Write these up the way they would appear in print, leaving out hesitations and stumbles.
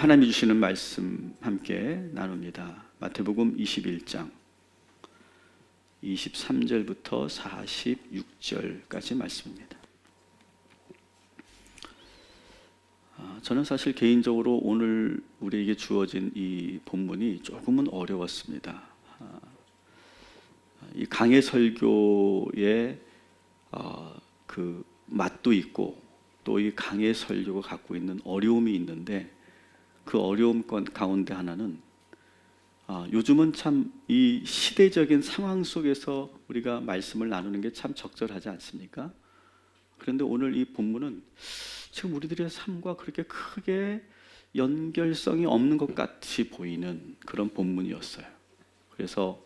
하나님이 주시는 말씀 함께 나눕니다. 마태복음 21장 23절부터 46절까지 말씀입니다. 저는 사실 개인적으로 오늘 우리에게 주어진 이 본문이 조금은 어려웠습니다. 이 강해 설교의 그 맛도 있고 또 이 강해 설교가 갖고 있는 어려움이 있는데, 그 어려움 가운데 하나는 요즘은 참 이 시대적인 상황 속에서 우리가 말씀을 나누는 게 참 적절하지 않습니까? 그런데 오늘 이 본문은 지금 우리들의 삶과 그렇게 크게 연결성이 없는 것 같이 보이는 그런 본문이었어요. 그래서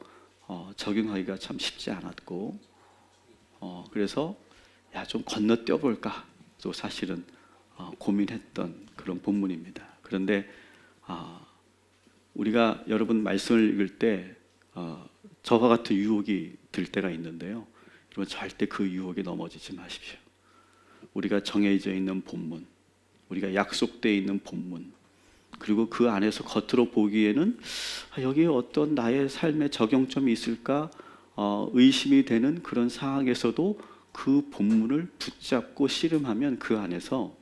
적용하기가 참 쉽지 않았고, 그래서 좀 건너뛰어 볼까 또 사실은 고민했던 그런 본문입니다. 그런데 우리가 여러분 말씀을 읽을 때 저와 같은 유혹이 들 때가 있는데요, 여러분 절대 그 유혹에 넘어지지 마십시오. 우리가 정해져 있는 본문, 우리가 약속되어 있는 본문, 그리고 그 안에서 겉으로 보기에는 여기에 어떤 나의 삶의 적용점이 있을까 의심이 되는 그런 상황에서도 그 본문을 붙잡고 씨름하면 그 안에서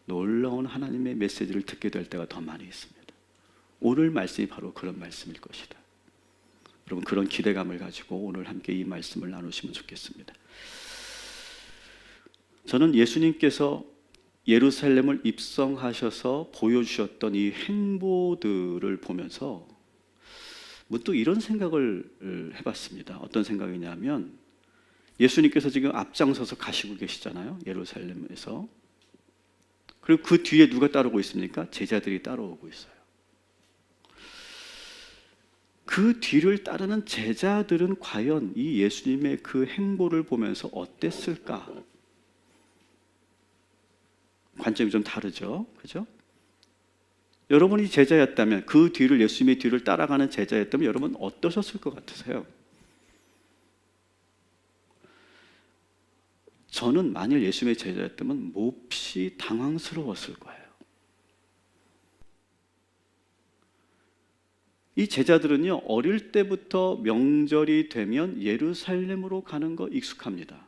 놀라운 하나님의 메시지를 듣게 될 때가 더 많이 있습니다. 오늘 말씀이 바로 그런 말씀일 것이다. 여러분 그런 기대감을 가지고 오늘 함께 이 말씀을 나누시면 좋겠습니다. 저는 예수님께서 예루살렘을 입성하셔서 보여주셨던 이 행보들을 보면서 문득 이런 생각을 해봤습니다. 어떤 생각이냐면, 예수님께서 지금 앞장서서 가시고 계시잖아요, 예루살렘에서. 그리고 그 뒤에 누가 따르고 있습니까? 제자들이 따라오고 있어요. 그 뒤를 따르는 제자들은 과연 이 예수님의 그 행보를 보면서 어땠을까? 관점이 좀 다르죠, 그죠? 여러분이 제자였다면, 그 뒤를 예수님의 뒤를 따라가는 제자였다면 여러분 어떠셨을 것 같으세요? 저는 만일 예수님의 제자였다면 몹시 당황스러웠을 거예요. 이 제자들은요, 어릴 때부터 명절이 되면 예루살렘으로 가는 거 익숙합니다.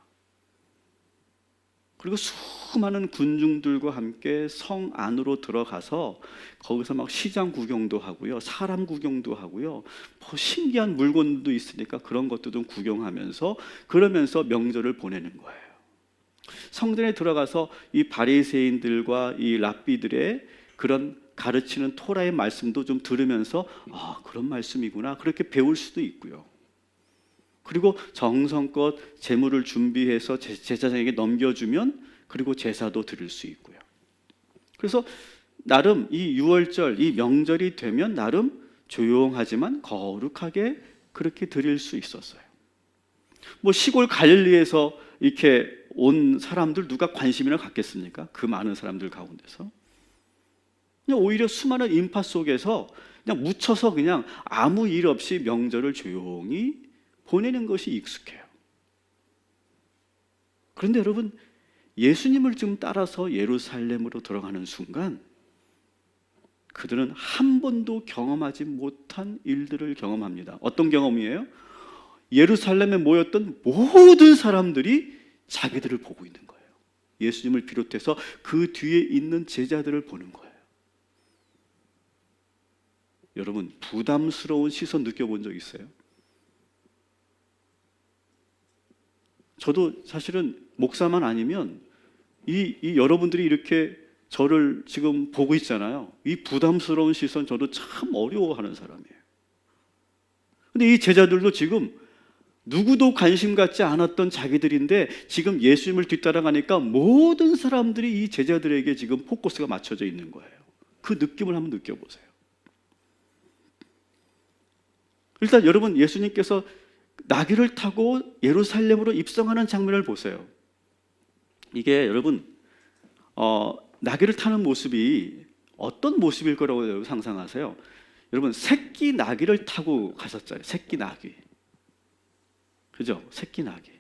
그리고 수많은 군중들과 함께 성 안으로 들어가서 거기서 막 시장 구경도 하고요, 사람 구경도 하고요, 신기한 물건도 있으니까 그런 것도 좀 구경하면서 그러면서 명절을 보내는 거예요. 성전에 들어가서 이 바리새인들과 이 랍비들의 그런 가르치는 토라의 말씀도 좀 들으면서 그런 말씀이구나, 그렇게 배울 수도 있고요. 그리고 정성껏 제물을 준비해서 제사장에게 넘겨주면 그리고 제사도 드릴 수 있고요. 그래서 나름 이 유월절, 이 명절이 되면 나름 조용하지만 거룩하게 그렇게 드릴 수 있었어요. 시골 갈릴리에서 이렇게 온 사람들 누가 관심이나 갖겠습니까? 그 많은 사람들 가운데서 그냥 오히려 수많은 인파 속에서 그냥 묻혀서 그냥 아무 일 없이 명절을 조용히 보내는 것이 익숙해요. 그런데 여러분, 예수님을 좀 따라서 예루살렘으로 들어가는 순간 그들은 한 번도 경험하지 못한 일들을 경험합니다. 어떤 경험이에요? 예루살렘에 모였던 모든 사람들이 자기들을 보고 있는 거예요. 예수님을 비롯해서 그 뒤에 있는 제자들을 보는 거예요. 여러분, 부담스러운 시선 느껴본 적 있어요? 저도 사실은 목사만 아니면 이 여러분들이 이렇게 저를 지금 보고 있잖아요. 이 부담스러운 시선 저도 참 어려워하는 사람이에요. 근데 이 제자들도 지금 누구도 관심 갖지 않았던 자기들인데 지금 예수님을 뒤따라가니까 모든 사람들이 이 제자들에게 지금 포커스가 맞춰져 있는 거예요. 그 느낌을 한번 느껴보세요. 일단 여러분, 예수님께서 나귀를 타고 예루살렘으로 입성하는 장면을 보세요. 이게 여러분 나귀를 타는 모습이 어떤 모습일 거라고 여러분 상상하세요? 여러분, 새끼 나귀를 타고 가셨잖아요. 새끼 나귀, 그죠? 새끼 나귀,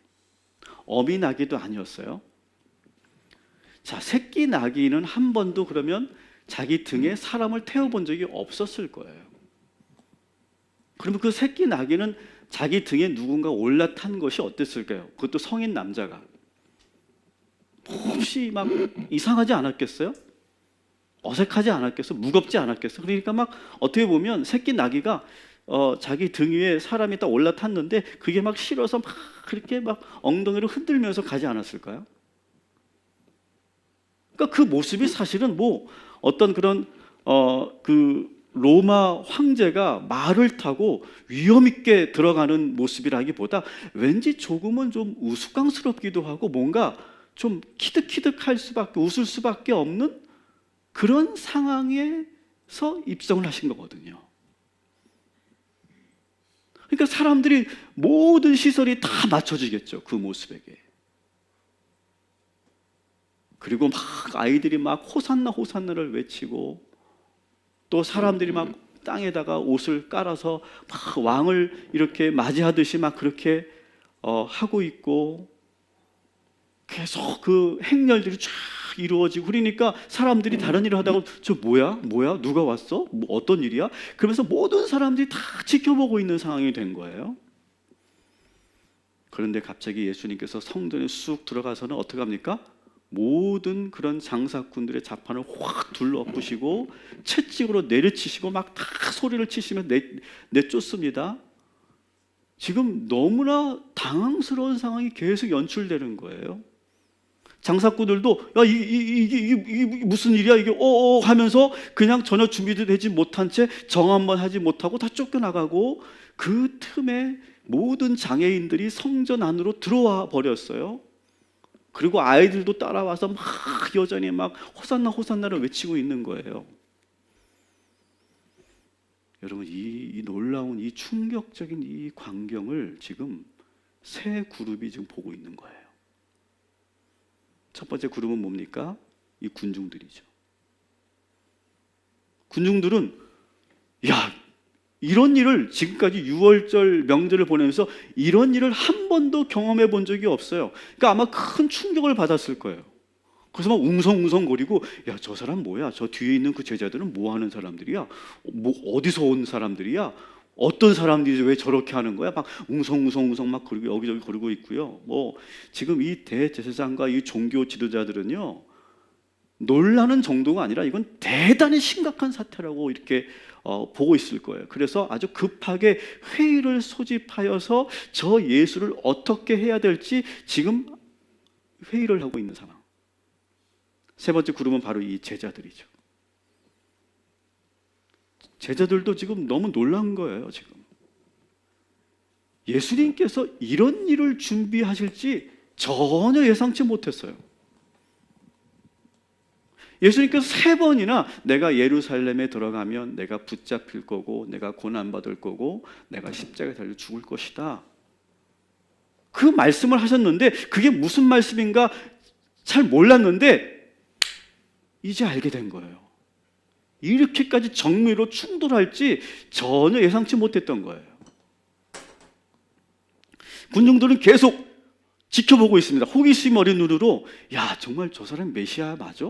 어미 나귀도 아니었어요. 자, 새끼 나귀는 한 번도 그러면 자기 등에 사람을 태워본 적이 없었을 거예요. 그러면 그 새끼 나귀는 자기 등에 누군가 올라탄 것이 어땠을까요? 그것도 성인 남자가. 혹시 막 이상하지 않았겠어요? 어색하지 않았겠어? 무겁지 않았겠어? 그러니까 막 어떻게 보면 새끼 나귀가 자기 등 위에 사람이 딱 올라탔는데 그게 막 싫어서 막 그렇게 막 엉덩이를 흔들면서 가지 않았을까요? 그러니까 그 모습이 사실은 뭐 어떤 그런 그 로마 황제가 말을 타고 위험 있게 들어가는 모습이라기보다 왠지 조금은 좀 우스꽝스럽기도 하고 뭔가 좀 키득키득할 수밖에 웃을 수밖에 없는 그런 상황에서 입성을 하신 거거든요. 그러니까 사람들이 모든 시선이 다 맞춰지겠죠, 그 모습에게. 그리고 막 아이들이 막 호산나 호산나를 외치고 또 사람들이 막 땅에다가 옷을 깔아서 막 왕을 이렇게 맞이하듯이 막 그렇게 하고 있고 계속 그 행렬들이 쫙 이루어지고 그러니까 사람들이 다른 일을 하다가 저 뭐야? 누가 왔어? 뭐 어떤 일이야? 그러면서 모든 사람들이 다 지켜보고 있는 상황이 된 거예요. 그런데 갑자기 예수님께서 성전에 쑥 들어가서는 어떻게 합니까? 모든 그런 장사꾼들의 자판을 확 둘러엎으시고 채찍으로 내려치시고 막 다 소리를 치시며 내쫓습니다. 지금 너무나 당황스러운 상황이 계속 연출되는 거예요. 장사꾼들도 야 이게 무슨 일이야 이게 하면서 그냥 전혀 준비도 되지 못한 채 정한번 하지 못하고 다 쫓겨나가고 그 틈에 모든 장애인들이 성전 안으로 들어와 버렸어요. 그리고 아이들도 따라와서 막 여전히 막 호산나 호산나를 외치고 있는 거예요. 여러분 이 놀라운 이 충격적인 이 광경을 지금 세 그룹이 지금 보고 있는 거예요. 첫 번째 그룹은 뭡니까? 이 군중들이죠. 군중들은 야 이런 일을 지금까지 6월절 명절을 보내면서 이런 일을 한 번도 경험해 본 적이 없어요. 그러니까 아마 큰 충격을 받았을 거예요. 그래서 막 웅성웅성거리고 야 저 사람 뭐야? 저 뒤에 있는 그 제자들은 뭐 하는 사람들이야? 뭐 어디서 온 사람들이야? 어떤 사람들이 왜 저렇게 하는 거야? 막 웅성웅성 막 그리고 여기저기 거리고 있고요. 뭐 지금 이 대제사장과 이 종교 지도자들은요 놀라는 정도가 아니라 이건 대단히 심각한 사태라고 이렇게 보고 있을 거예요. 그래서 아주 급하게 회의를 소집하여서 저 예수를 어떻게 해야 될지 지금 회의를 하고 있는 상황. 세 번째 그룹은 바로 이 제자들이죠. 제자들도 지금 너무 놀란 거예요. 지금 예수님께서 이런 일을 준비하실지 전혀 예상치 못했어요. 예수님께서 세 번이나 내가 예루살렘에 들어가면 내가 붙잡힐 거고 내가 고난받을 거고 내가 십자가에 달려 죽을 것이다. 그 말씀을 하셨는데 그게 무슨 말씀인가 잘 몰랐는데 이제 알게 된 거예요. 이렇게까지 정밀로 충돌할지 전혀 예상치 못했던 거예요. 군중들은 계속 지켜보고 있습니다. 호기심 어린 눈으로 야 정말 저 사람 메시아 맞아?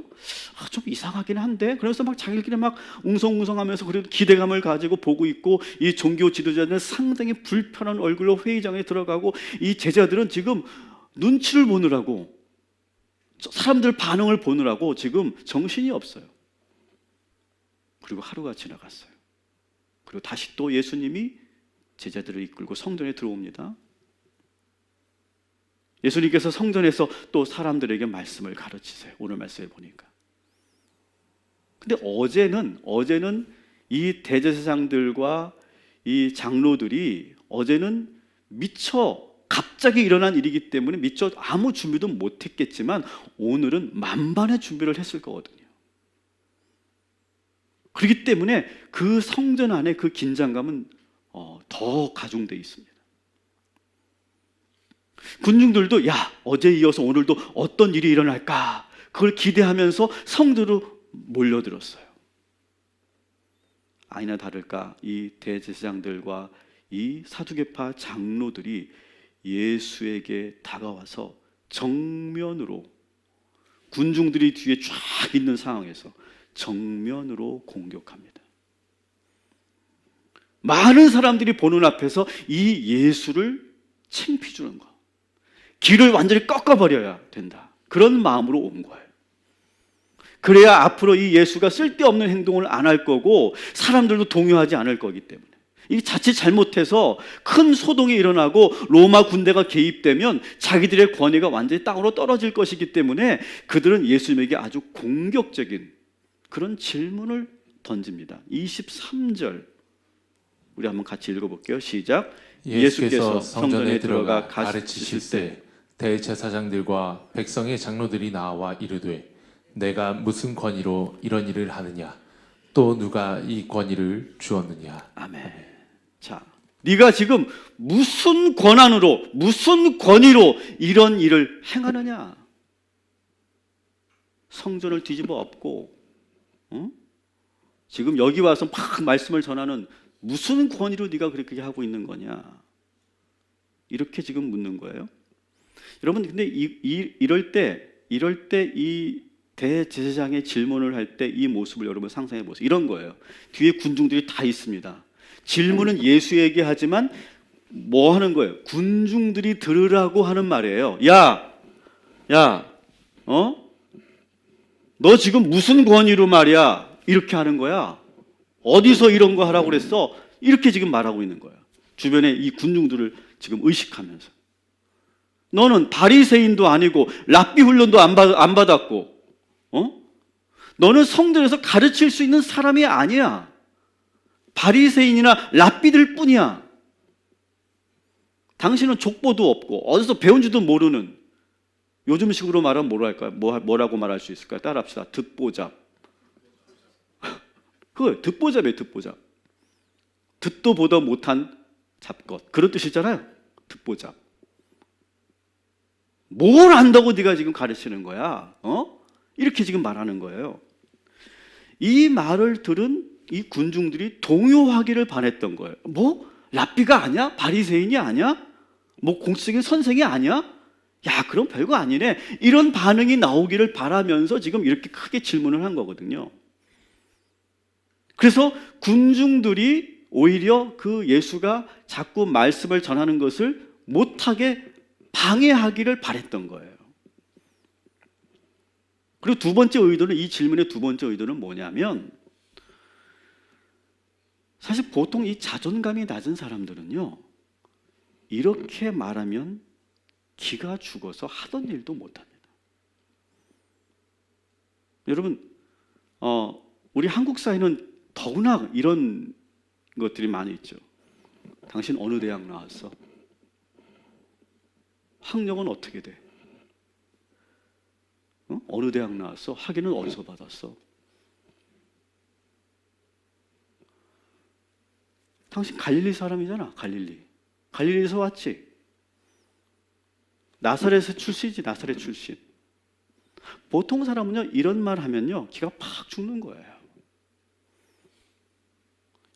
좀 이상하긴 한데 그래서 막 자기들끼리 막 웅성웅성하면서 그래도 기대감을 가지고 보고 있고 이 종교 지도자들은 상당히 불편한 얼굴로 회의장에 들어가고 이 제자들은 지금 눈치를 보느라고 사람들 반응을 보느라고 지금 정신이 없어요. 그리고 하루가 지나갔어요. 그리고 다시 또 예수님이 제자들을 이끌고 성전에 들어옵니다. 예수님께서 성전에서 또 사람들에게 말씀을 가르치세요. 오늘 말씀에 보니까. 근데 어제는 이 대제사장들과 이 장로들이 어제는 미처 갑자기 일어난 일이기 때문에 미처 아무 준비도 못했겠지만 오늘은 만반의 준비를 했을 거거든요. 그렇기 때문에 그 성전 안에 그 긴장감은 더 가중되어 있습니다. 군중들도 야 어제 이어서 오늘도 어떤 일이 일어날까 그걸 기대하면서 성전으로 몰려들었어요. 아니나 다를까 이 대제사장들과 이 사두개파 장로들이 예수에게 다가와서 정면으로 군중들이 뒤에 쫙 있는 상황에서 정면으로 공격합니다. 많은 사람들이 보는 앞에서 이 예수를 창피 주는 거, 길을 완전히 꺾어버려야 된다, 그런 마음으로 온 거예요. 그래야 앞으로 이 예수가 쓸데없는 행동을 안 할 거고 사람들도 동요하지 않을 거기 때문에. 이 자칫 잘못해서 큰 소동이 일어나고 로마 군대가 개입되면 자기들의 권위가 완전히 땅으로 떨어질 것이기 때문에 그들은 예수님에게 아주 공격적인 그런 질문을 던집니다. 23절 우리 한번 같이 읽어볼게요. 시작. 예수께서 성전에 들어가 가르치실 때 대제사장들과 백성의 장로들이 나와 이르되 내가 무슨 권위로 이런 일을 하느냐, 또 누가 이 권위를 주었느냐. 아멘. 자, 네가 지금 무슨 권한으로, 무슨 권위로 이런 일을 행하느냐? 성전을 뒤집어 엎고, 지금 여기 와서 막 말씀을 전하는 무슨 권위로 네가 그렇게 하고 있는 거냐? 이렇게 지금 묻는 거예요. 여러분, 근데 이럴 때 이 대제사장의 질문을 할 때 이 모습을 여러분 상상해 보세요. 이런 거예요. 뒤에 군중들이 다 있습니다. 질문은 예수에게 하지만 뭐 하는 거예요? 군중들이 들으라고 하는 말이에요. 야, 너 지금 무슨 권위로 말이야? 이렇게 하는 거야. 어디서 이런 거 하라고 그랬어? 이렇게 지금 말하고 있는 거야. 주변에 이 군중들을 지금 의식하면서. 너는 바리새인도 아니고 랍비 훈련도 안 받았고, 너는 성전에서 가르칠 수 있는 사람이 아니야. 바리새인이나 랍비들 뿐이야. 당신은 족보도 없고 어디서 배운지도 모르는, 요즘식으로 말하면 뭐랄까요? 뭐라고 말할 수 있을까요? 따라합시다. 듣보잡. 그거 듣보잡이에요. 듣보잡. 듣도 보도 못한 잡것, 그런 뜻이잖아요. 듣보잡. 뭘 안다고 네가 지금 가르치는 거야? 이렇게 지금 말하는 거예요. 이 말을 들은 이 군중들이 동요하기를 바랬던 거예요. 뭐? 랍비가 아니야? 바리새인이 아니야? 뭐 공식적인 선생이 아니야? 야, 그럼 별거 아니네. 이런 반응이 나오기를 바라면서 지금 이렇게 크게 질문을 한 거거든요. 그래서 군중들이 오히려 그 예수가 자꾸 말씀을 전하는 것을 못하게 방해하기를 바랬던 거예요. 그리고 두 번째 의도는, 이 질문의 두 번째 의도는 뭐냐면, 사실 보통 이 자존감이 낮은 사람들은요, 이렇게 말하면 기가 죽어서 하던 일도 못합니다. 여러분, 우리 한국 사회는 더구나 이런 것들이 많이 있죠. 당신 어느 대학 나왔어? 학력은 어떻게 돼? 어느 대학 나왔어? 학위는 어디서 받았어? 당신 갈릴리 사람이잖아. 갈릴리에서 왔지. 나사렛의 출신이지. 나사렛 출신. 보통 사람은요, 이런 말 하면요, 기가 팍 죽는 거예요.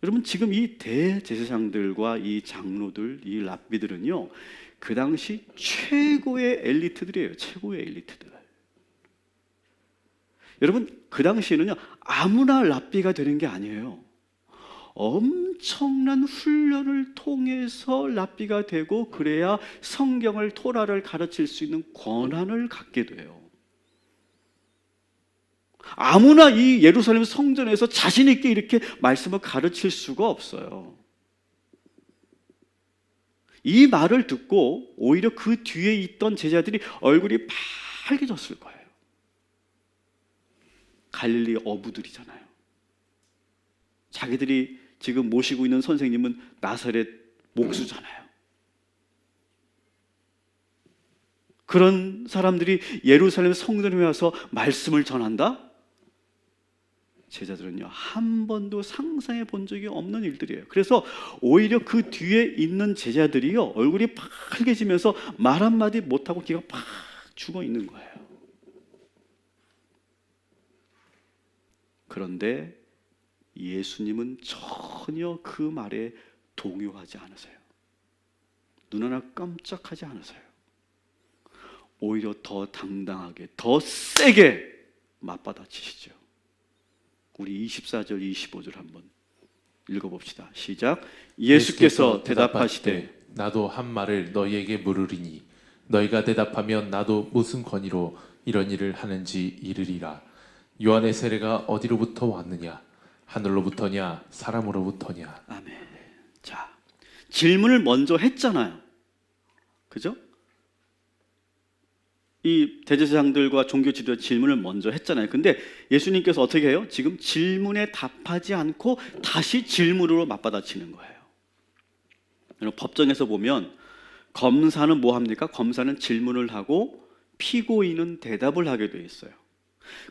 여러분, 지금 이 대제사장들과 이 장로들, 이 랍비들은요, 그 당시 최고의 엘리트들이에요. 최고의 엘리트들. 여러분, 그 당시에는요, 아무나 랍비가 되는 게 아니에요. 엄청난 훈련을 통해서 랍비가 되고, 그래야 성경을, 토라를 가르칠 수 있는 권한을 갖게 돼요. 아무나 이 예루살렘 성전에서 자신 있게 이렇게 말씀을 가르칠 수가 없어요. 이 말을 듣고 오히려 그 뒤에 있던 제자들이 얼굴이 빨개졌을 거예요. 갈릴리 어부들이잖아요. 자기들이 지금 모시고 있는 선생님은 나사렛 목수잖아요. 그런 사람들이 예루살렘 성전에 와서 말씀을 전한다? 제자들은요, 한 번도 상상해 본 적이 없는 일들이에요. 그래서 오히려 그 뒤에 있는 제자들이요, 얼굴이 빨개지면서 말 한마디 못하고 기가 팍 죽어 있는 거예요. 그런데 예수님은 전혀 그 말에 동요하지 않으세요. 눈 하나 깜짝하지 않으세요. 오히려 더 당당하게, 더 세게 맞받아치시죠. 우리 24절 25절 한번 읽어봅시다. 시작. 예수께서 대답하시되 나도 한 말을 너희에게 물으리니 너희가 대답하면 나도 무슨 권위로 이런 일을 하는지 이르리라. 요한의 세례가 어디로부터 왔느냐? 하늘로부터냐 사람으로부터냐? 아멘. 자, 질문을 먼저 했잖아요. 그죠? 이 대제사장들과 종교 지도자 질문을 먼저 했잖아요. 근데 예수님께서 어떻게 해요? 지금 질문에 답하지 않고 다시 질문으로 맞받아치는 거예요. 여러분, 법정에서 보면 검사는 뭐 합니까? 검사는 질문을 하고 피고인은 대답을 하게 돼 있어요.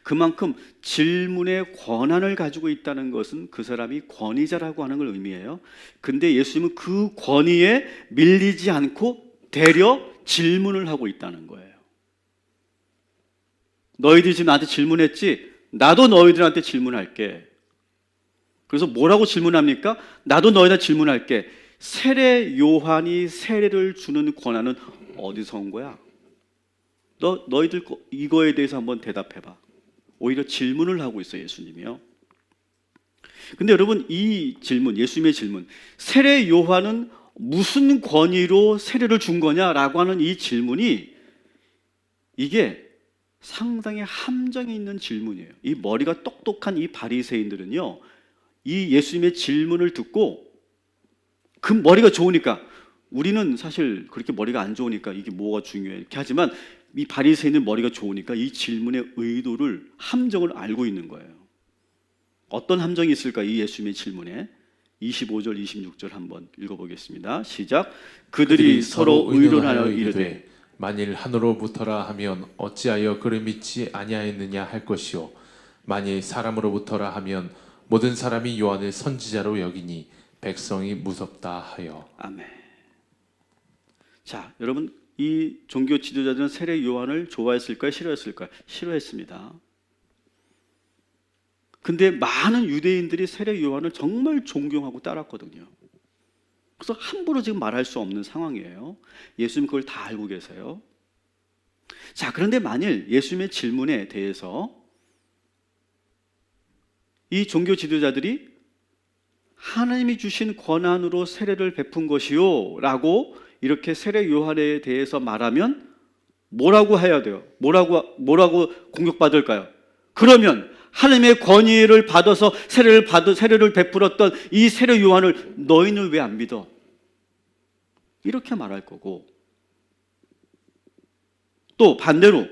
그만큼 질문의 권한을 가지고 있다는 것은 그 사람이 권위자라고 하는 걸 의미해요. 근데 예수님은 그 권위에 밀리지 않고 되려 질문을 하고 있다는 거예요. 너희들이 지금 나한테 질문했지? 나도 너희들한테 질문할게. 그래서 뭐라고 질문합니까? 나도 너희한테 질문할게. 세례 요한이 세례를 주는 권한은 어디서 온 거야? 너희들 이거에 대해서 한번 대답해봐. 오히려 질문을 하고 있어요, 예수님이요. 근데 여러분, 이 질문, 예수님의 질문, 세례 요한은 무슨 권위로 세례를 준 거냐라고 하는 이 질문이, 이게 상당히 함정이 있는 질문이에요. 이 머리가 똑똑한 이 바리새인들은요, 이 예수님의 질문을 듣고 그 머리가 좋으니까, 우리는 사실 그렇게 머리가 안 좋으니까 이게 뭐가 중요해 이렇게 하지만, 이 바리새인은 머리가 좋으니까 이 질문의 의도를, 함정을 알고 있는 거예요. 어떤 함정이 있을까? 이 예수님의 질문에 25절 26절 한번 읽어보겠습니다. 시작. 그들이 서로 의논하여 이르되 만일 하늘로부터라 하면 어찌하여 그를 믿지 아니하였느냐 할 것이요 만일 사람으로부터라 하면 모든 사람이 요한을 선지자로 여기니 백성이 무섭다 하여. 아멘. 자, 여러분, 이 종교 지도자들은 세례 요한을 좋아했을까요? 싫어했을까요? 싫어했습니다. 근데 많은 유대인들이 세례 요한을 정말 존경하고 따랐거든요. 그래서 함부로 지금 말할 수 없는 상황이에요. 예수님 그걸 다 알고 계세요. 자, 그런데 만일 예수님의 질문에 대해서 이 종교 지도자들이 하나님이 주신 권한으로 세례를 베푼 것이요 라고 이렇게 세례 요한에 대해서 말하면 뭐라고 해야 돼요? 뭐라고 공격받을까요? 그러면 하나님의 권위를 받아서 세례를 베풀었던 이 세례 요한을 너희는 왜 안 믿어? 이렇게 말할 거고, 또 반대로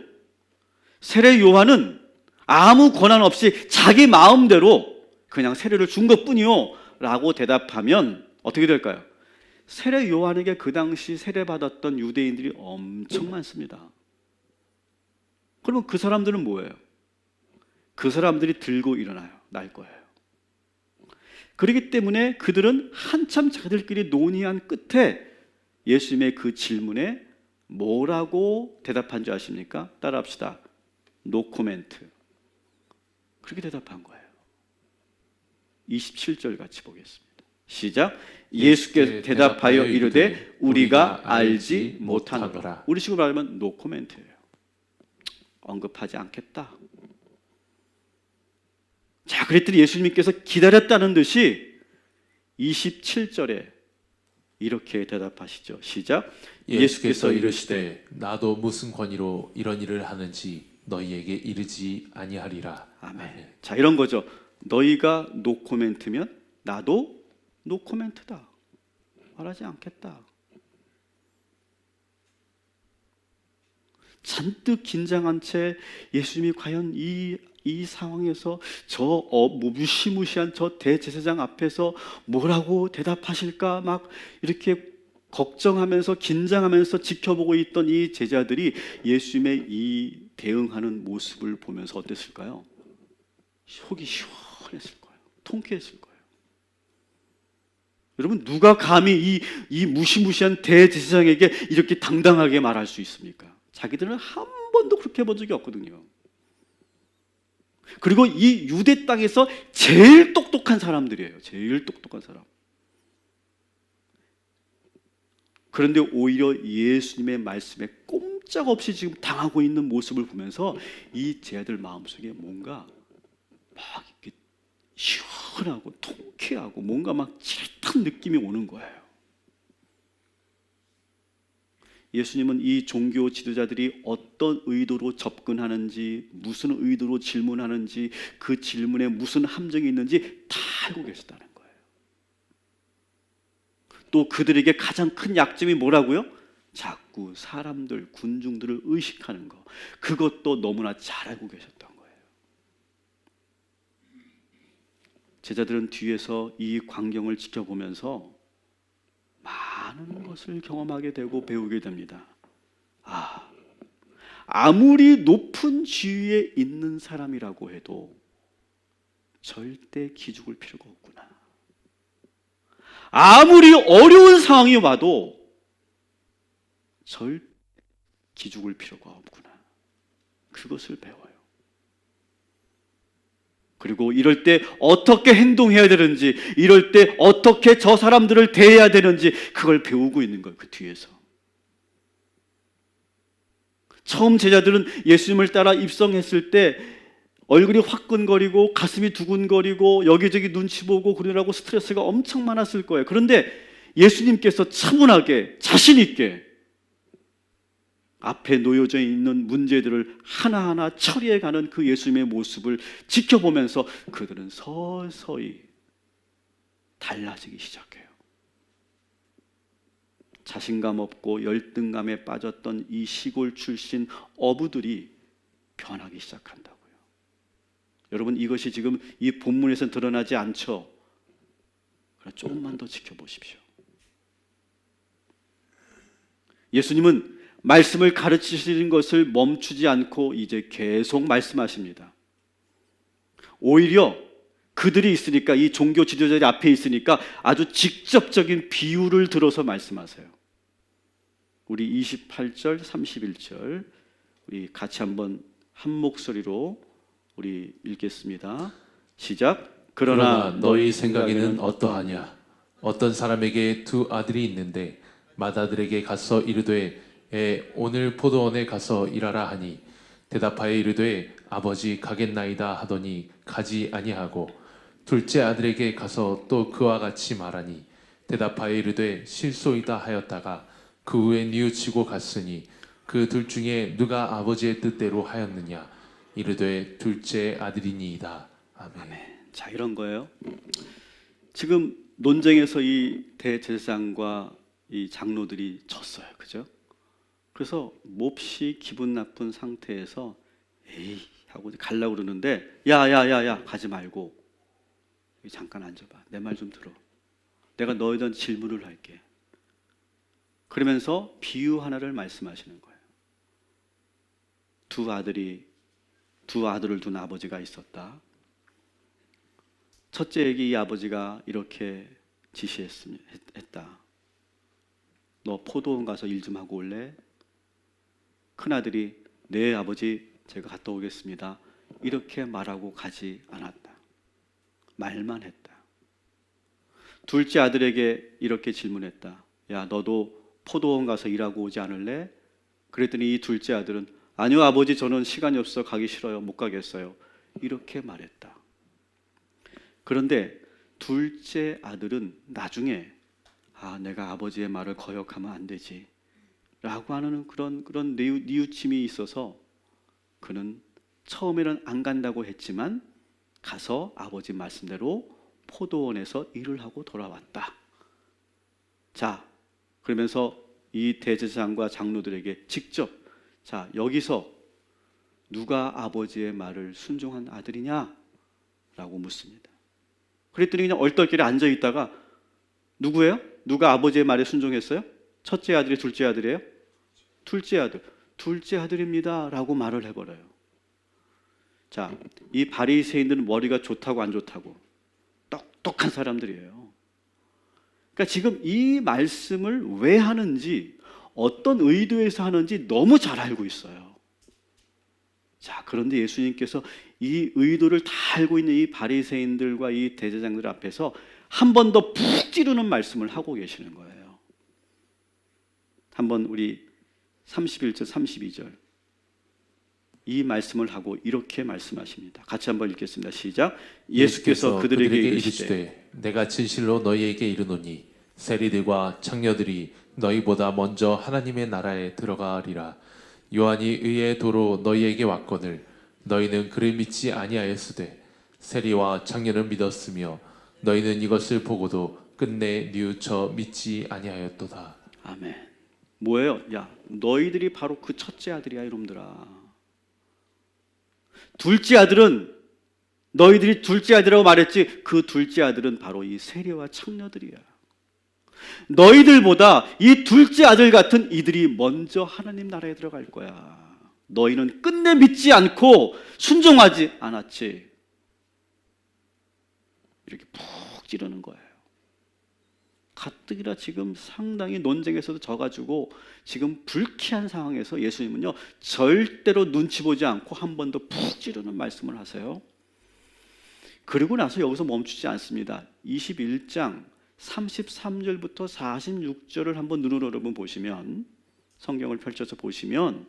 세례 요한은 아무 권한 없이 자기 마음대로 그냥 세례를 준 것뿐이요 라고 대답하면 어떻게 될까요? 세례 요한에게 그 당시 세례받았던 유대인들이 엄청 많습니다. 그러면 그 사람들은 뭐예요? 그 사람들이 들고 일어나요. 날 거예요. 그렇기 때문에 그들은 한참 자기들끼리 논의한 끝에 예수님의 그 질문에 뭐라고 대답한 줄 아십니까? 따라합시다. No comment. 그렇게 대답한 거예요. 27절 같이 보겠습니다. 시작. 예수께서 대답하여 이르되 우리가 알지 못하노라. 우리식으로 말하면 no comment예요. 언급하지 않겠다. 자, 그랬더니 예수님께서 기다렸다는 듯이 27절에 이렇게 대답하시죠. 시작. 예수께서 이르시되 나도 무슨 권위로 이런 일을 하는지 너희에게 이르지 아니하리라. 아멘. 자, 이런 거죠. 너희가 노 코멘트면 나도 노 코멘트다. 말하지 않겠다. 잔뜩 긴장한 채 예수님이 과연 이 상황에서 저 무시무시한 저 대제사장 앞에서 뭐라고 대답하실까 막 이렇게 걱정하면서 긴장하면서 지켜보고 있던 이 제자들이 예수님의 이 대응하는 모습을 보면서 어땠을까요? 속이 시원했을 거예요. 통쾌했을 거예요. 여러분, 누가 감히 이 무시무시한 대제사장에게 이렇게 당당하게 말할 수 있습니까? 자기들은 한 번도 그렇게 해본 적이 없거든요. 그리고 이 유대 땅에서 제일 똑똑한 사람들이에요. 제일 똑똑한 사람. 그런데 오히려 예수님의 말씀에 꼼짝없이 지금 당하고 있는 모습을 보면서 이 제자들 마음속에 뭔가 막 이렇게 시원하고 통쾌하고 뭔가 막 찌릿한 느낌이 오는 거예요. 예수님은 이 종교 지도자들이 어떤 의도로 접근하는지, 무슨 의도로 질문하는지, 그 질문에 무슨 함정이 있는지 다 알고 계셨다는 거예요. 또 그들에게 가장 큰 약점이 뭐라고요? 자꾸 사람들, 군중들을 의식하는 거. 그것도 너무나 잘 알고 계셨던 거예요. 제자들은 뒤에서 이 광경을 지켜보면서 많은 것을 경험하게 되고 배우게 됩니다. 아무리 높은 지위에 있는 사람이라고 해도 절대 기죽을 필요가 없구나. 아무리 어려운 상황이 와도 절대 기죽을 필요가 없구나. 그것을 배워요. 그리고 이럴 때 어떻게 행동해야 되는지, 이럴 때 어떻게 저 사람들을 대해야 되는지 그걸 배우고 있는 거예요. 그 뒤에서. 처음 제자들은 예수님을 따라 입성했을 때 얼굴이 화끈거리고 가슴이 두근거리고 여기저기 눈치 보고 그러느라고 스트레스가 엄청 많았을 거예요. 그런데 예수님께서 차분하게 자신 있게 앞에 놓여져 있는 문제들을 하나하나 처리해가는 그 예수님의 모습을 지켜보면서 그들은 서서히 달라지기 시작해요. 자신감 없고 열등감에 빠졌던 이 시골 출신 어부들이 변하기 시작한다고요. 여러분, 이것이 지금 이 본문에서 드러나지 않죠? 조금만 더 지켜보십시오. 예수님은 말씀을 가르치시는 것을 멈추지 않고 이제 계속 말씀하십니다. 오히려 그들이 있으니까, 이 종교 지도자들이 앞에 있으니까 아주 직접적인 비유를 들어서 말씀하세요. 우리 28절, 31절 우리 같이 한번 한 목소리로 우리 읽겠습니다. 시작. 그러나 너희 생각에는 어떠하냐? 어떤 사람에게 두 아들이 있는데 맏아들에게 가서 이르되 오늘 포도원에 가서 일하라 하니 대답하여 이르되 아버지 가겠나이다 하더니 가지 아니하고 둘째 아들에게 가서 또 그와 같이 말하니 대답하여 이르되 실소이다 하였다가 그 후에 뉘우치고 갔으니 그 둘 중에 누가 아버지의 뜻대로 하였느냐? 이르되 둘째 아들이니이다. 아멘. 자, 이런 거예요. 지금 논쟁에서 이 대제사장과 이 장로들이 졌어요. 그죠? 그래서 몹시 기분 나쁜 상태에서 에이 하고 가려고 그러는데 야야야야 가지 말고 잠깐 앉아봐. 내 말 좀 들어. 내가 너에 대한 질문을 할게. 그러면서 비유 하나를 말씀하시는 거예요. 두 아들을 둔 아버지가 있었다. 첫째에게 이 아버지가 이렇게 지시했다. 너 포도원 가서 일 좀 하고 올래? 큰아들이 네 아버지 제가 갔다 오겠습니다. 이렇게 말하고 가지 않았다. 말만 했다. 둘째 아들에게 이렇게 질문했다. 야, 너도 포도원 가서 일하고 오지 않을래? 그랬더니 이 둘째 아들은 아니요 아버지 저는 시간이 없어 가기 싫어요. 못 가겠어요. 이렇게 말했다. 그런데 둘째 아들은 나중에 내가 아버지의 말을 거역하면 안 되지 라고 하는 그런 뉘우침이 있어서 그는 처음에는 안 간다고 했지만 가서 아버지 말씀대로 포도원에서 일을 하고 돌아왔다. 자, 그러면서 이 대제사장과 장로들에게 직접 자, 여기서 누가 아버지의 말을 순종한 아들이냐? 라고 묻습니다. 그랬더니 그냥 얼떨결에 앉아있다가 누구예요? 누가 아버지의 말에 순종했어요? 첫째 아들이 둘째 아들이에요? 둘째 아들. 둘째 아들입니다. 라고 말을 해버려요. 자, 이 바리새인들은 머리가 좋다고 안 좋다고 똑똑한 사람들이에요. 그러니까 지금 이 말씀을 왜 하는지 어떤 의도에서 하는지 너무 잘 알고 있어요. 자, 그런데 예수님께서 이 의도를 다 알고 있는 이 바리새인들과 이 대제사장들 앞에서 한 번 더 푹 찌르는 말씀을 하고 계시는 거예요. 한번 우리 31절, 32절 이 말씀을 하고 이렇게 말씀하십니다. 같이 한번 읽겠습니다. 시작. 예수께서 그들에게 이르시되 내가 진실로 너희에게 이르노니 세리들과 창녀들이 너희보다 먼저 하나님의 나라에 들어가리라. 요한이 의의 도로 너희에게 왔거늘 너희는 그를 믿지 아니하였으되 세리와 창녀는 믿었으며 너희는 이것을 보고도 끝내 뉘우쳐 믿지 아니하였도다. 아멘. 뭐예요? 야, 너희들이 바로 그 첫째 아들이야, 이놈들아. 둘째 아들은 너희들이 둘째 아들이라고 말했지, 그 둘째 아들은 바로 이 세리와 창녀들이야. 너희들보다 이 둘째 아들 같은 이들이 먼저 하나님 나라에 들어갈 거야. 너희는 끝내 믿지 않고 순종하지 않았지. 이렇게 푹 찌르는 거예요. 가뜩이나 지금 상당히 논쟁에서도 져가지고 지금 불쾌한 상황에서 예수님은요 절대로 눈치 보지 않고 한 번 더 푹 찌르는 말씀을 하세요. 그리고 나서 여기서 멈추지 않습니다. 21장 33절부터 46절을 한번 눈으로 여러분 보시면, 성경을 펼쳐서 보시면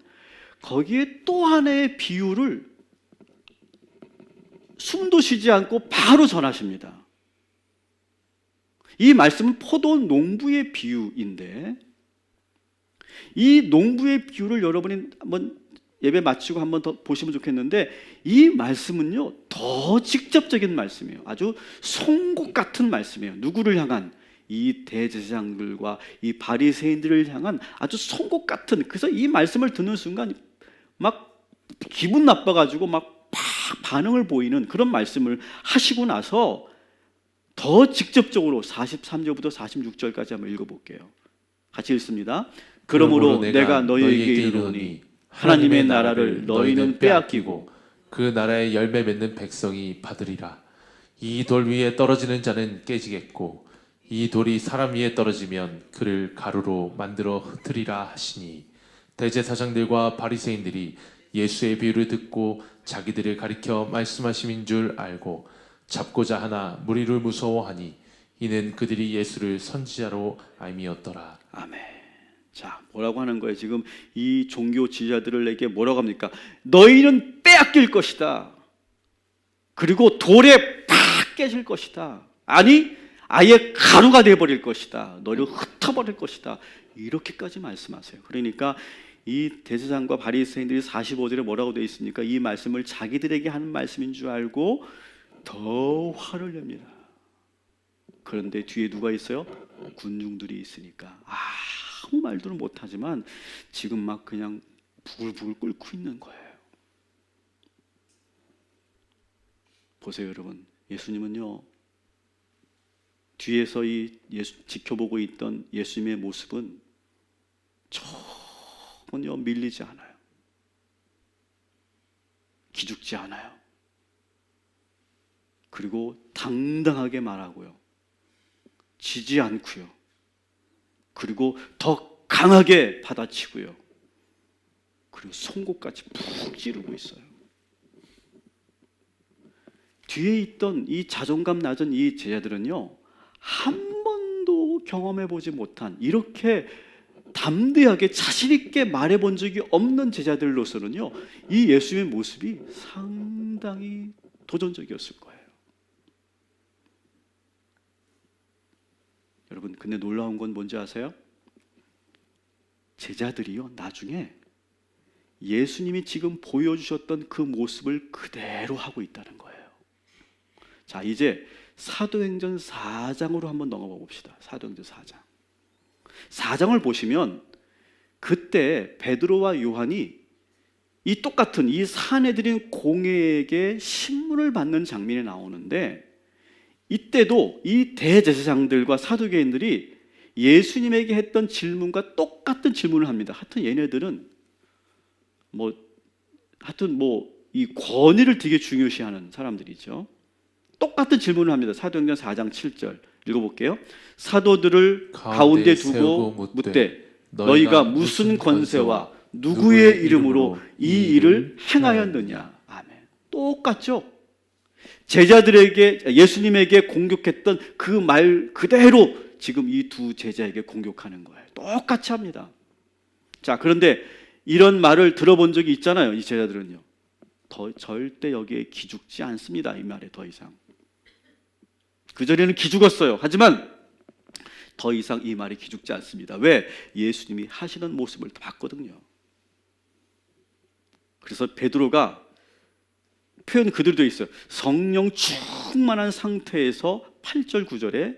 거기에 또 하나의 비유를 숨도 쉬지 않고 바로 전하십니다. 이 말씀은 포도 농부의 비유인데, 이 농부의 비유를 여러분이 한번 예배 마치고 한번 더 보시면 좋겠는데, 이 말씀은요 더 직접적인 말씀이에요. 아주 송곳 같은 말씀이에요. 누구를 향한? 이 대제사장들과 이 바리새인들을 향한 아주 송곳 같은. 그래서 이 말씀을 듣는 순간 막 기분 나빠가지고 막 반응을 보이는 그런 말씀을 하시고 나서 더 직접적으로 43절부터 46절까지 한번 읽어볼게요. 같이 읽습니다. 그러므로 내가 너희에게 이르노니 하나님의 나라를 너희는 빼앗기고 그 나라의 열매 맺는 백성이 받으리라. 이 돌 위에 떨어지는 자는 깨지겠고 이 돌이 사람 위에 떨어지면 그를 가루로 만들어 흩으리라 하시니, 대제사장들과 바리새인들이 예수의 비유를 듣고 자기들을 가리켜 말씀하심인 줄 알고 잡고자 하나 무리를 무서워하니 이는 그들이 예수를 선지자로 알미었더라. 아멘. 자, 뭐라고 하는 거예요? 지금 이 종교 지도자들에게 뭐라고 합니까? 너희는 빼앗길 것이다. 그리고 돌에 팍 깨질 것이다. 아니, 아예 가루가 되어버릴 것이다. 너희를 흩어버릴 것이다. 이렇게까지 말씀하세요. 그러니까 이 대제사장과 바리새인들이 45절에 뭐라고 되어 있습니까? 이 말씀을 자기들에게 하는 말씀인 줄 알고 더 화를 냅니다. 그런데 뒤에 누가 있어요? 군중들이 있으니까 아무 말도 못하지만 지금 막 그냥 부글부글 끓고 있는 거예요. 보세요, 여러분. 예수님은요 뒤에서 이 지켜보고 있던 예수님의 모습은 전혀 밀리지 않아요. 기죽지 않아요. 그리고 당당하게 말하고요. 지지 않고요. 그리고 더 강하게 받아치고요. 그리고 송곳까지 푹 찌르고 있어요. 뒤에 있던 이 자존감 낮은 이 제자들은요, 한 번도 경험해 보지 못한, 이렇게 담대하게 자신 있게 말해 본 적이 없는 제자들로서는요, 이 예수님의 모습이 상당히 도전적이었을 거예요. 여러분, 근데 놀라운 건 뭔지 아세요? 제자들이요, 나중에 예수님이 지금 보여주셨던 그 모습을 그대로 하고 있다는 거예요. 자, 이제 사도행전 4장으로 한번 넘어가 봅시다. 사도행전 4장. 4장을 보시면 그때 베드로와 요한이 이 똑같은 이 사내들인 공회에게 신문을 받는 장면이 나오는데, 이때도 이 대제사장들과 사두개인들이 예수님에게 했던 질문과 똑같은 질문을 합니다. 하여튼 얘네들은 이 권위를 되게 중요시하는 사람들이죠. 똑같은 질문을 합니다. 사도행전 4장 7절 읽어볼게요. 사도들을 가운데 두고 묻되 너희가 무슨 권세와 누구의 이름으로 이 일을 행하였느냐. 아멘. 똑같죠? 제자들에게, 예수님에게 공격했던 그 말 그대로 지금 이 두 제자에게 공격하는 거예요. 똑같이 합니다. 자, 그런데 이런 말을 들어본 적이 있잖아요, 이 제자들은요. 절대 여기에 기죽지 않습니다. 이 말에 더 이상. 그전에는 기죽었어요. 하지만 더 이상 이 말이 기죽지 않습니다. 왜? 예수님이 하시는 모습을 봤거든요. 그래서 베드로가 표현 그대로 되어 있어요. 성령 충만한 상태에서 8절 9절에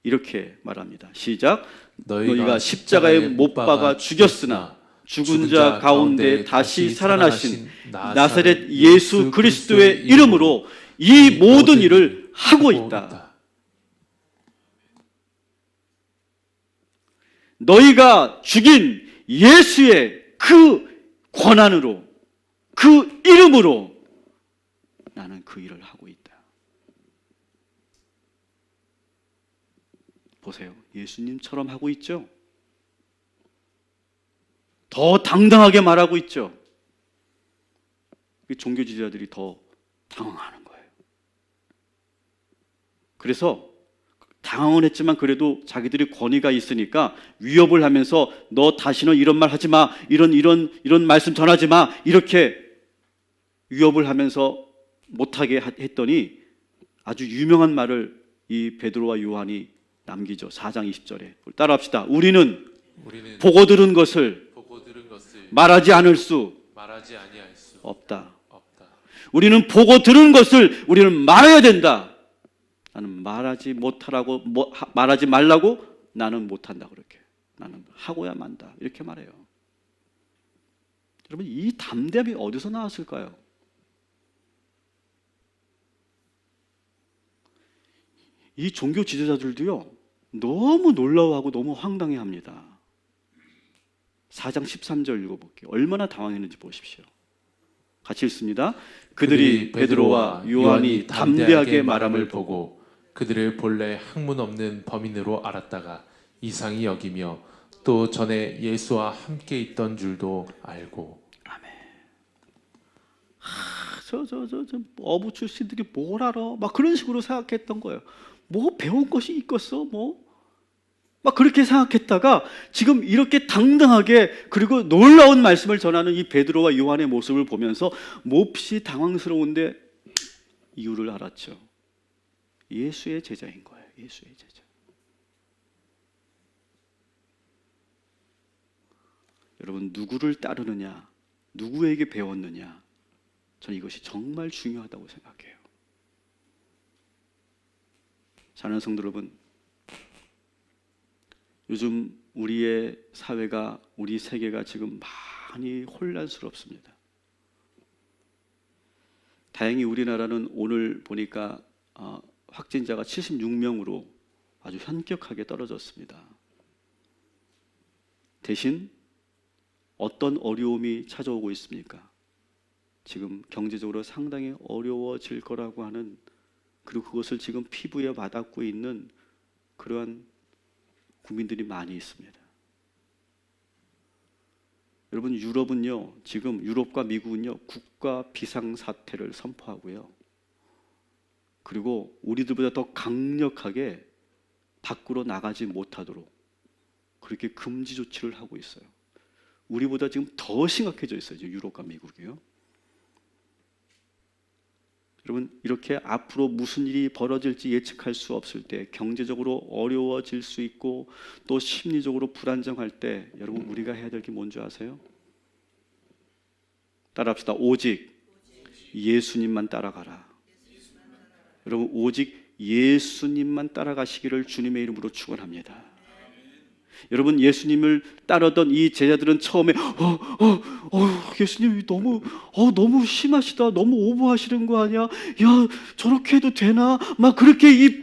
이렇게 말합니다. 시작. 너희가 십자가에 못 박아 죽였으나 죽은 자 가운데 다시 살아나신 나사렛 예수 그리스도의 이름으로 이 모든 일을 하고 있다. 너희가 죽인 예수의 그 권한으로, 그 이름으로 나는 그 일을 하고 있다. 보세요. 예수님처럼 하고 있죠? 더 당당하게 말하고 있죠? 종교 지도자들이 더 당황하는 거예요. 그래서 당황은 했지만 그래도 자기들이 권위가 있으니까 위협을 하면서 너 다시는 이런 말 하지 마, 이런 말씀 전하지 마, 이렇게 위협을 하면서 못하게 했더니 아주 유명한 말을 이 베드로와 요한이 남기죠. 4장 20절에 따라합시다. 우리는 보고 들은 것을 말하지 않을 수 없다. 우리는 보고 들은 것을 우리는 말해야 된다. 나는 말하지 말라고 나는 못한다. 그렇게 나는 하고야 만다. 이렇게 말해요. 여러분, 이 담대함이 어디서 나왔을까요? 이 종교 지도자들도요, 너무 놀라워하고 너무 황당해합니다. 4장 13절 읽어볼게요. 얼마나 당황했는지 보십시오. 같이 읽습니다. 그들이 베드로와 요한이 담대하게 말함을 보고 그들을 본래 학문 없는 범인으로 알았다가 이상히 여기며 또 전에 예수와 함께 있던 줄도 알고. 아멘. 저 어부 출신들이 뭘 알아? 막 그런 식으로 생각했던 거예요. 뭐 배운 것이 있겠어? 막 그렇게 생각했다가 지금 이렇게 당당하게 그리고 놀라운 말씀을 전하는 이 베드로와 요한의 모습을 보면서 몹시 당황스러운데 이유를 알았죠. 예수의 제자인 거예요. 예수의 제자. 여러분, 누구를 따르느냐, 누구에게 배웠느냐, 저는 이것이 정말 중요하다고 생각해요. 사랑하는 성도 여러분, 요즘 우리의 사회가, 우리 세계가 지금 많이 혼란스럽습니다. 다행히 우리나라는 오늘 보니까 확진자가 76명으로 아주 현격하게 떨어졌습니다. 대신 어떤 어려움이 찾아오고 있습니까? 지금 경제적으로 상당히 어려워질 거라고 하는, 그리고 그것을 지금 피부에 와닿고 있는 그러한 국민들이 많이 있습니다. 여러분, 유럽은요, 지금 유럽과 미국은요, 국가 비상사태를 선포하고요. 그리고 우리들보다 더 강력하게 밖으로 나가지 못하도록 그렇게 금지 조치를 하고 있어요. 우리보다 지금 더 심각해져 있어요. 유럽과 미국이요. 여러분, 이렇게 앞으로 무슨 일이 벌어질지 예측할 수 없을 때, 경제적으로 어려워질 수 있고 또 심리적으로 불안정할 때, 여러분, 우리가 해야 될 게 뭔지 아세요? 따라합시다. 오직 예수님만 따라가라. 여러분, 오직 예수님만 따라가시기를 주님의 이름으로 축원합니다. 여러분, 예수님을 따르던 이 제자들은 처음에 예수님 너무 심하시다, 너무 오버하시는 거 아니야? 야, 저렇게 해도 되나? 막 그렇게 이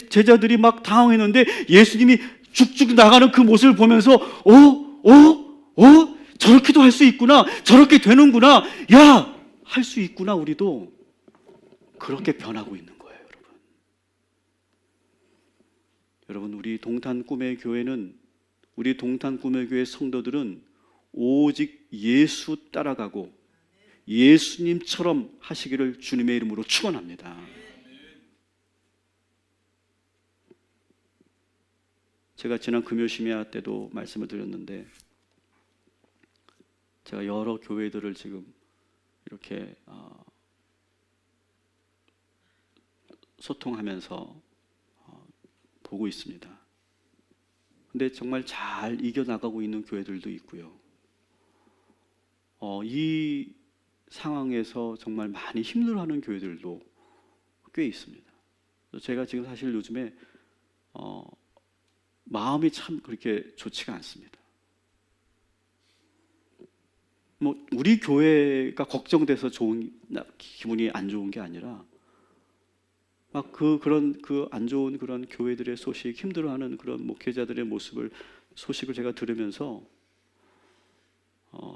제자들이 막 당황했는데 예수님이 쭉쭉 나가는 그 모습을 보면서 저렇게도 할 수 있구나, 저렇게 되는구나, 야, 할 수 있구나. 우리도 그렇게 변하고 있는 거예요. 여러분, 우리 동탄 꿈의 교회는, 우리 동탄 꿈의 교회 성도들은 오직 예수 따라가고 예수님처럼 하시기를 주님의 이름으로 축원합니다. 제가 지난 금요 심야 때도 말씀을 드렸는데, 제가 여러 교회들을 지금 이렇게 소통하면서 보고 있습니다. 근데 정말 잘 이겨나가고 있는 교회들도 있고요. 이 상황에서 정말 많이 힘들어하는 교회들도 꽤 있습니다. 제가 지금 사실 요즘에 마음이 참 그렇게 좋지가 않습니다. 뭐 우리 교회가 걱정돼서 기분이 안 좋은 게 아니라 막 그런 안 좋은 그런 교회들의 소식, 힘들어하는 그런 목회자들의 소식을 제가 들으면서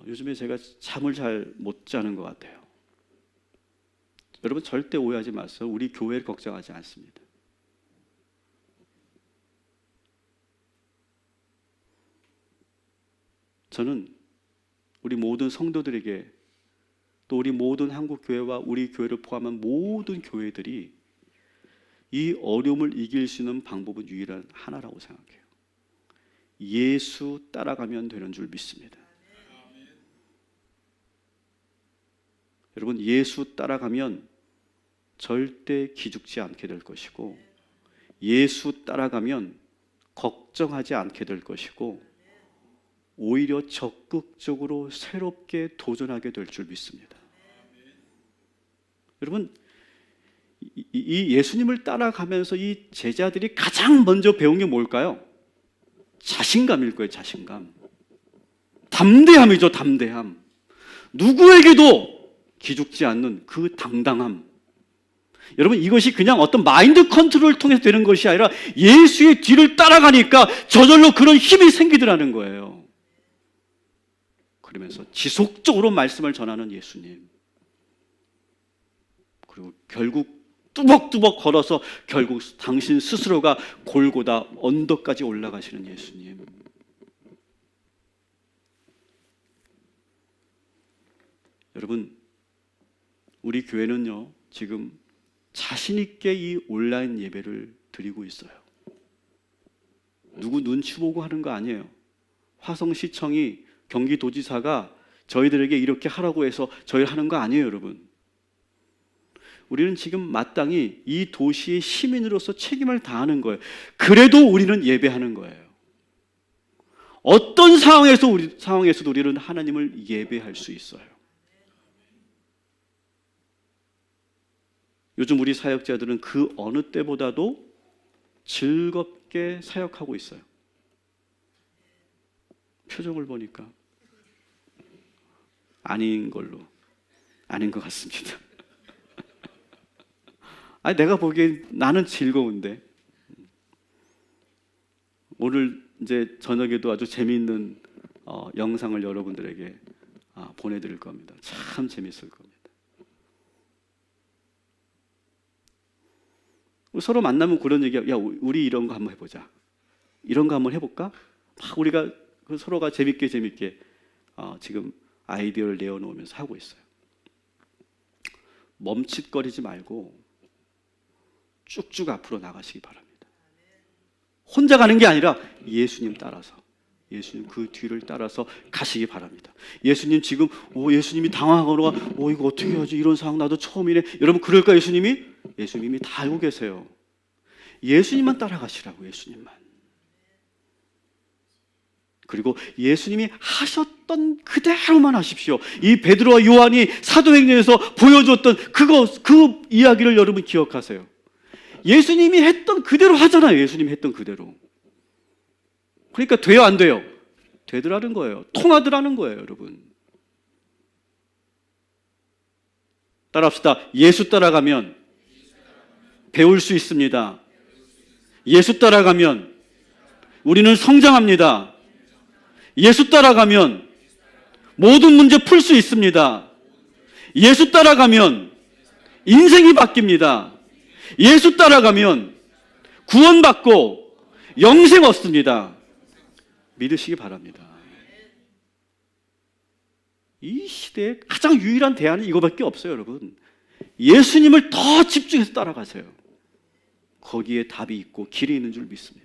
요즘에 제가 잠을 잘 못 자는 것 같아요. 여러분 절대 오해하지 마세요. 우리 교회를 걱정하지 않습니다. 저는 우리 모든 성도들에게 또 우리 모든 한국 교회와 우리 교회를 포함한 모든 교회들이 이 어려움을 이길 수 있는 방법은 유일한 하나라고 생각해요. 예수 따라가면 되는 줄 믿습니다. 여러분 예수 따라가면 절대 기죽지 않게 될 것이고 예수 따라가면 걱정하지 않게 될 것이고 오히려 적극적으로 새롭게 도전하게 될 줄 믿습니다. 여러분 이 예수님을 따라가면서 이 제자들이 가장 먼저 배운 게 뭘까요? 자신감일 거예요. 자신감. 담대함이죠. 담대함. 누구에게도 기죽지 않는 그 당당함. 여러분 이것이 그냥 어떤 마인드 컨트롤을 통해서 되는 것이 아니라 예수의 뒤를 따라가니까 저절로 그런 힘이 생기더라는 거예요. 그러면서 지속적으로 말씀을 전하는 예수님. 그리고 결국 뚜벅뚜벅 걸어서 결국 당신 스스로가 골고다 언덕까지 올라가시는 예수님. 여러분 우리 교회는요 지금 자신 있게 이 온라인 예배를 드리고 있어요. 누구 눈치 보고 하는 거 아니에요. 화성시청이 경기도지사가 저희들에게 이렇게 하라고 해서 저희 하는 거 아니에요, 여러분. 우리는 지금 마땅히 이 도시의 시민으로서 책임을 다하는 거예요. 그래도 우리는 예배하는 거예요. 어떤 상황에서도 우리는 하나님을 예배할 수 있어요. 요즘 우리 사역자들은 그 어느 때보다도 즐겁게 사역하고 있어요. 표정을 보니까 아닌 것 같습니다. 아니 내가 보기엔 나는 즐거운데 오늘 이제 저녁에도 아주 재미있는 영상을 여러분들에게 보내드릴 겁니다. 참 재밌을 겁니다. 서로 만나면 그런 얘기야. 야, 우리 이런 거 한번 해보자. 이런 거 한번 해볼까? 막 우리가 서로가 재밌게 지금 아이디어를 내어놓으면서 하고 있어요. 멈칫거리지 말고 쭉쭉 앞으로 나가시기 바랍니다. 혼자 가는 게 아니라 예수님 따라서 예수님 그 뒤를 따라서 가시기 바랍니다. 예수님 지금 예수님이 당황하거나 이거 어떻게 하지? 이런 상황 나도 처음이네. 여러분 그럴까 예수님이? 예수님이 다 알고 계세요. 예수님만 따라가시라고 예수님만. 그리고 예수님이 하셨던 그대로만 하십시오. 이 베드로와 요한이 사도행전에서 보여줬던 그 이야기를 여러분 기억하세요. 예수님이 했던 그대로 하잖아요. 예수님이 했던 그대로. 그러니까 돼요 안 돼요? 되더라는 거예요. 통하더라는 거예요 여러분. 따라합시다. 예수 따라가면 배울 수 있습니다. 예수 따라가면 우리는 성장합니다. 예수 따라가면 모든 문제 풀 수 있습니다. 예수 따라가면 인생이 바뀝니다. 예수 따라가면 구원받고 영생 얻습니다. 믿으시기 바랍니다. 이 시대에 가장 유일한 대안은 이거밖에 없어요, 여러분. 예수님을 더 집중해서 따라가세요. 거기에 답이 있고 길이 있는 줄 믿습니다.